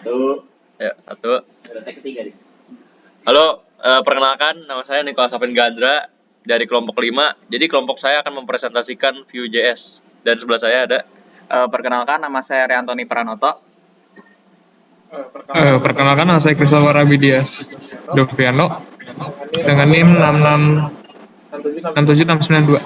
Satu. Ya, satu. Take ketiga nih. Halo, perkenalkan nama saya Nicholas Apin Gandra dari kelompok 5. Jadi kelompok saya akan mempresentasikan Vue.js. Dan sebelah saya ada Perkenalkan, nama saya Riantoni Pranoto. Perkenalkan, nama saya Christopher Abidias Doviano dengan NIM 6767692.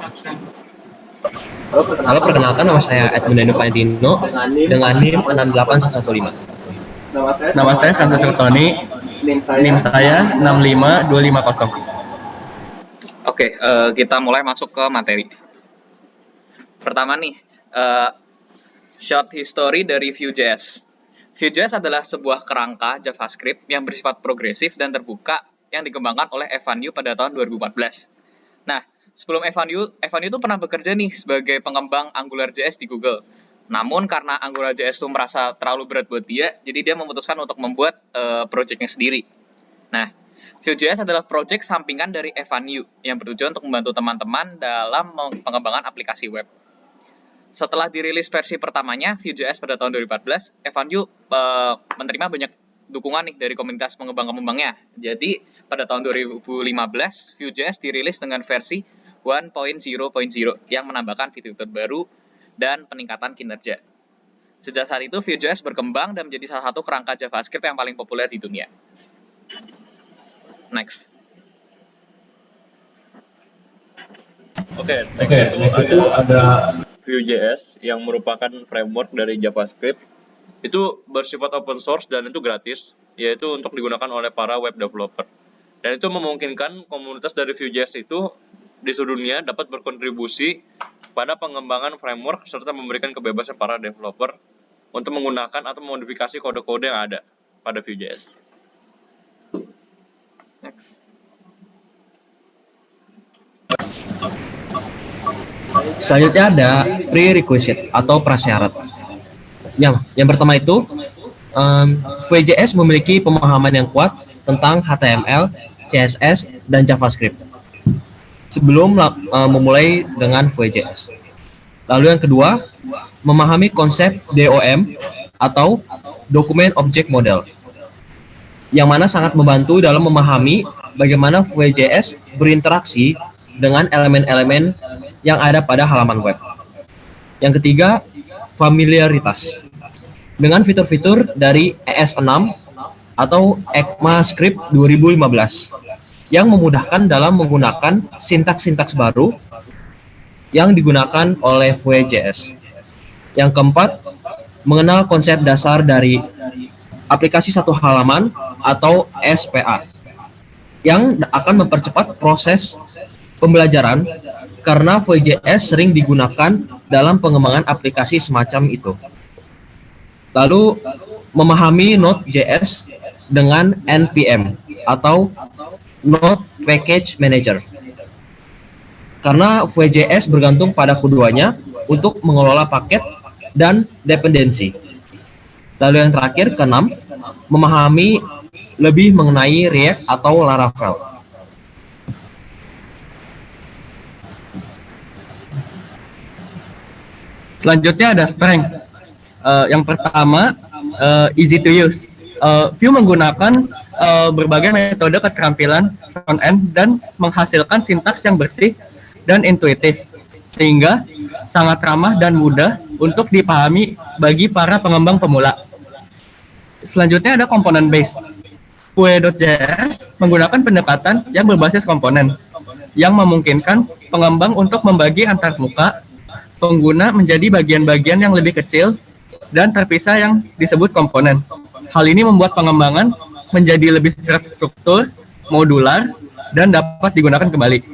Halo, perkenalkan, nama saya Edmund Danu Pandino dengan NIM 68115. Nama saya Francisco Tony, NIM saya 65250. Oke, kita mulai masuk ke materi. Pertama nih, short history dari Vue.js. Vue.js adalah sebuah kerangka JavaScript yang bersifat progresif dan terbuka yang dikembangkan oleh Evan You pada tahun 2014. Nah, sebelum Evan You itu pernah bekerja nih sebagai pengembang AngularJS di Google. Namun karena AngularJS itu merasa terlalu berat buat dia, jadi dia memutuskan untuk membuat project-nya sendiri. Nah, Vue.js adalah project sampingan dari Evan You yang bertujuan untuk membantu teman-teman dalam pengembangan aplikasi web. Setelah dirilis versi pertamanya, Vue.js pada tahun 2014, Evan You menerima banyak dukungan nih dari komunitas pengembang-pengembangnya. Jadi, pada tahun 2015, Vue.js dirilis dengan versi 1.0.0 yang menambahkan fitur baru dan peningkatan kinerja. Sejak saat itu, Vue.js berkembang dan menjadi salah satu kerangka JavaScript yang paling populer di dunia. Next. Oke, itu ada Vue.js yang merupakan framework dari JavaScript. Itu bersifat open source dan itu gratis, yaitu untuk digunakan oleh para web developer. Dan itu memungkinkan komunitas dari Vue.js itu di seluruh dunia dapat berkontribusi pada pengembangan framework serta memberikan kebebasan para developer untuk menggunakan atau memodifikasi kode-kode yang ada pada Vue.js. Selanjutnya ada prerequisite atau prasyarat. Yang pertama itu, Vue.js memiliki pemahaman yang kuat tentang HTML, CSS, dan JavaScript sebelum memulai dengan Vue.js. Lalu yang kedua, memahami konsep DOM atau Document Object Model, yang mana sangat membantu dalam memahami bagaimana Vue.js berinteraksi dengan elemen-elemen yang ada pada halaman web. Yang ketiga, familiaritas dengan fitur-fitur dari ES6 atau ECMAScript 2015 yang memudahkan dalam menggunakan sintaks-sintaks baru yang digunakan oleh Vue.js. Yang keempat, mengenal konsep dasar dari aplikasi satu halaman atau SPA yang akan mempercepat proses pembelajaran karena Vue.js sering digunakan dalam pengembangan aplikasi semacam itu. Lalu, memahami Node.js dengan NPM atau Node Package Manager, karena Vue.js bergantung pada keduanya untuk mengelola paket dan dependensi. Lalu yang terakhir, keenam, memahami lebih mengenai React atau Laravel. Selanjutnya ada strength. Yang pertama, easy to use. Vue menggunakan berbagai metode keterampilan front-end dan menghasilkan sintaks yang bersih dan intuitif, sehingga sangat ramah dan mudah untuk dipahami bagi para pengembang pemula. Selanjutnya ada komponen base. Vue.js menggunakan pendekatan yang berbasis komponen, yang memungkinkan pengembang untuk membagi antar muka pengguna menjadi bagian-bagian yang lebih kecil dan terpisah yang disebut komponen. Hal ini membuat pengembangan menjadi lebih terstruktur, modular, dan dapat digunakan kembali.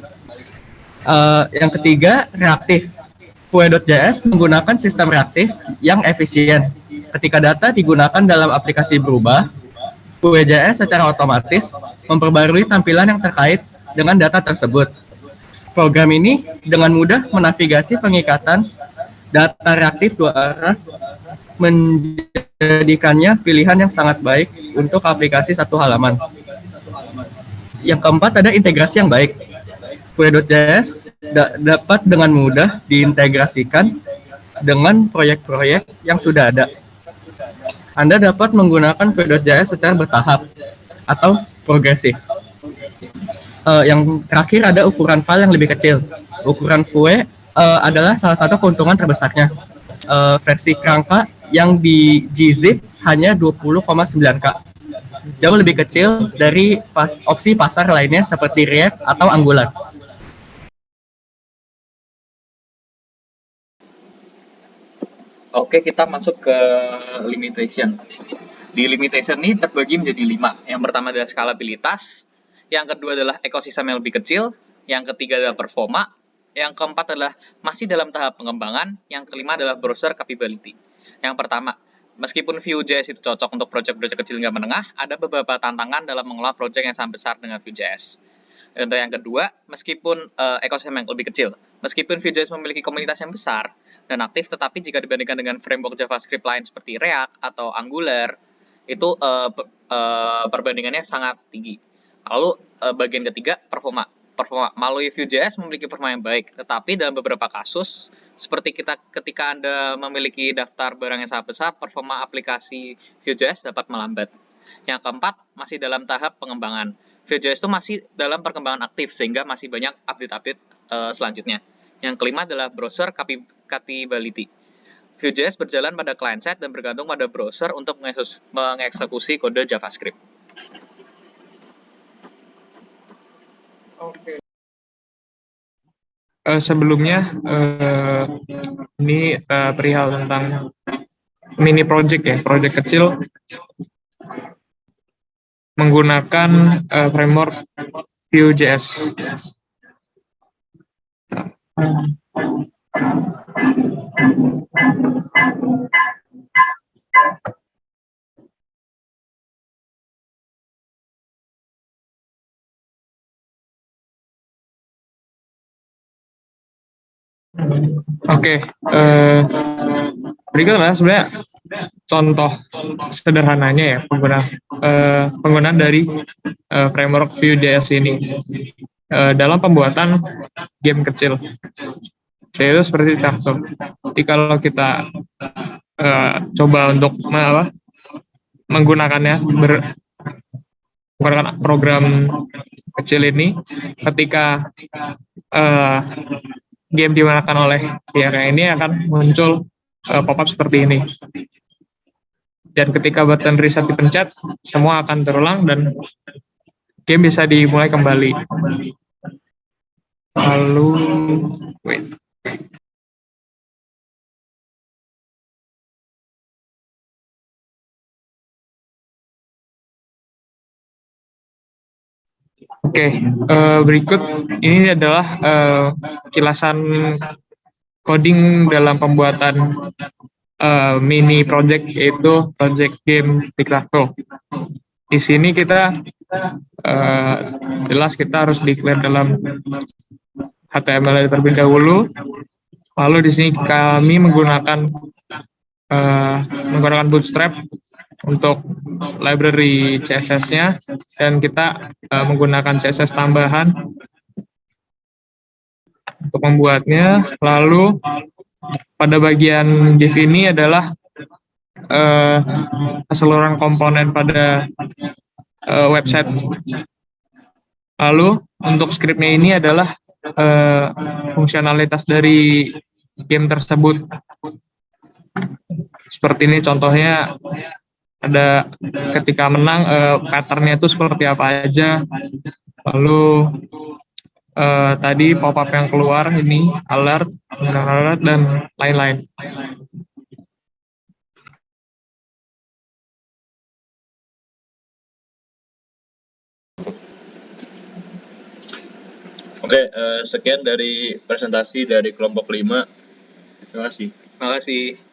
Yang ketiga, reaktif. Vue.js menggunakan sistem reaktif yang efisien. Ketika data digunakan dalam aplikasi berubah, Vue.js secara otomatis memperbarui tampilan yang terkait dengan data tersebut. Program ini dengan mudah menavigasi pengikatan data reaktif dua arah, menjadikannya pilihan yang sangat baik untuk aplikasi satu halaman. Yang keempat ada integrasi yang baik. Vue.js dapat dengan mudah diintegrasikan dengan proyek-proyek yang sudah ada. Anda dapat menggunakan Vue.js secara bertahap atau progresif. Yang terakhir ada ukuran file yang lebih kecil. Ukuran Vue adalah salah satu keuntungan terbesarnya. Versi kerangka yang di gzip hanya 20,9K. Jauh lebih kecil dari opsi pasar lainnya seperti React atau Angular. Oke, kita masuk ke limitation. Di limitation ini terbagi menjadi 5. Yang pertama adalah skalabilitas, yang kedua adalah ekosistem yang lebih kecil, yang ketiga adalah performa, yang keempat adalah masih dalam tahap pengembangan, yang kelima adalah browser capability. Yang pertama, meskipun Vue.js itu cocok untuk project-project kecil hingga menengah, ada beberapa tantangan dalam mengelola project yang sangat besar dengan Vue.js. Untuk yang kedua, meskipun ekosistem yang lebih kecil, meskipun Vue.js memiliki komunitas yang besar dan aktif, tetapi jika dibandingkan dengan framework JavaScript lain seperti React atau Angular, itu perbandingannya sangat tinggi. Lalu bagian ketiga, performa. Melalui Vue.js memiliki performa yang baik, tetapi dalam beberapa kasus, seperti ketika Anda memiliki daftar barang yang sangat besar, performa aplikasi Vue.js dapat melambat. Yang keempat, masih dalam tahap pengembangan. Vue.js itu masih dalam perkembangan aktif, sehingga masih banyak update-update selanjutnya. Yang kelima adalah browser capability. Vue.js berjalan pada client-side dan bergantung pada browser untuk mengeksekusi kode JavaScript. Sebelumnya ini perihal tentang mini project ya, project kecil menggunakan framework Vue.js. Oke, berikutlah sebenarnya contoh sederhananya ya penggunaan dari framework Vue.js ini dalam pembuatan game kecil. Yaitu seperti Traktor. Jadi kalau kita coba untuk menggunakannya menggunakan program kecil ini, ketika game dimenangkan oleh pihak ini akan muncul pop-up seperti ini. Dan ketika button reset dipencet, semua akan terulang dan game bisa dimulai kembali. Lalu, wait. Oke, berikut ini adalah kilasan coding dalam pembuatan mini project, yaitu project game Tic-Tac-Toe. Di sini kita jelas kita harus declare dalam HTML terlebih dahulu. Lalu di sini kami menggunakan Bootstrap untuk library CSS-nya, dan kita menggunakan CSS tambahan untuk membuatnya. Lalu pada bagian div ini adalah keseluruhan komponen pada website. Lalu untuk scriptnya ini adalah fungsionalitas dari game tersebut. Seperti ini contohnya, ada ketika menang pattern-nya itu seperti apa aja. Lalu tadi pop-up yang keluar ini alert dan lain-lain. Oke, sekian dari presentasi dari kelompok 5. Terima kasih. Terima kasih.